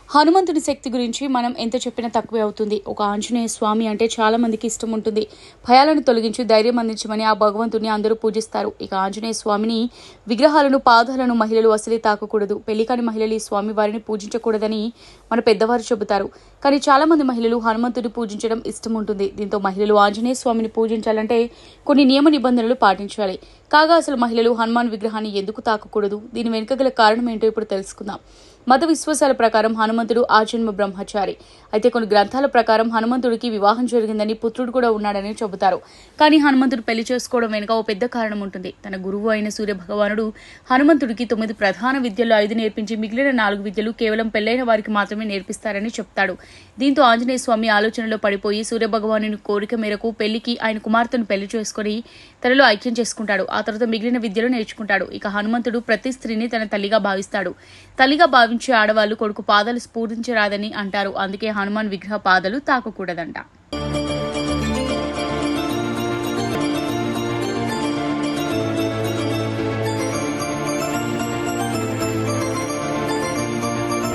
హనుమంతుడి శక్తి గురించి మనం ఎంత చెప్పినా తక్కువే అవుతుంది. ఒక ఆంజనేయ స్వామి అంటే చాలా మందికి ఇష్టం ఉంటుంది. భయాలను తొలగించి ధైర్యం అందించమని ఆ భగవంతుని అందరూ పూజిస్తారు. ఇక ఆంజనేయ స్వామిని విగ్రహాలను, పాదాలను మహిళలు అసలే తాకకూడదు. పెళ్లి కాని మహిళలు ఈ స్వామి వారిని పూజించకూడదని మన పెద్దవారు చెబుతారు. కానీ చాలా మంది మహిళలు హనుమంతుడిని పూజించడం ఇష్టం ఉంటుంది. దీంతో మహిళలు ఆంజనేయ స్వామిని పూజించాలంటే కొన్ని నియమ నిబంధనలు పాటించాలి. కాగా అసలు మహిళలు హనుమాన్ విగ్రహాన్ని ఎందుకు తాకకూడదు? దీని వెనుక గల కారణం ఏంటో ఇప్పుడు తెలుసుకుందాం. మత విశ్వాసాల ప్రకారం హనుమంతుడు ఆజన్మ బ్రహ్మచారి. అయితే కొన్ని గ్రంథాల ప్రకారం హనుమంతుడికి వివాహం జరిగిందని, పుత్రుడు కూడా ఉన్నాడని చెబుతారు. కానీ హనుమంతుడు పెళ్లి చేసుకోవడం వెనుక ఓ పెద్ద కారణం ఉంటుంది. తన గురువు అయిన సూర్య భగవానుడు హనుమంతుడికి 9 ప్రధాన విద్యల్లో 5 నేర్పించి మిగిలిన 4 విద్యలు కేవలం పెళ్లైన వారికి మాత్రమే నేర్పిస్తారని చెప్తాడు. దీంతో ఆంజనేయ స్వామి ఆలోచనలో పడిపోయి సూర్య భగవానుని కోరిక మేరకు పెళ్లికి ఆయన కుమార్తెను పెళ్లి చేసుకుని తనలో ఐక్యం చేసుకుంటాడు. ఆ తర్వాత మిగిలిన విద్యలు నేర్చుకుంటాడు. ఇక హనుమంతుడు ప్రతి స్త్రీని తన తల్లిగా భావిస్తాడు. తల్లిగా భావించే ఆడవాళ్లు కొడుకు పాదాలు స్ఫూర్తించరాదని అంటారు. అందుకే హనుమాన్ విగ్రహ పాదాలు తాకకూడదంట.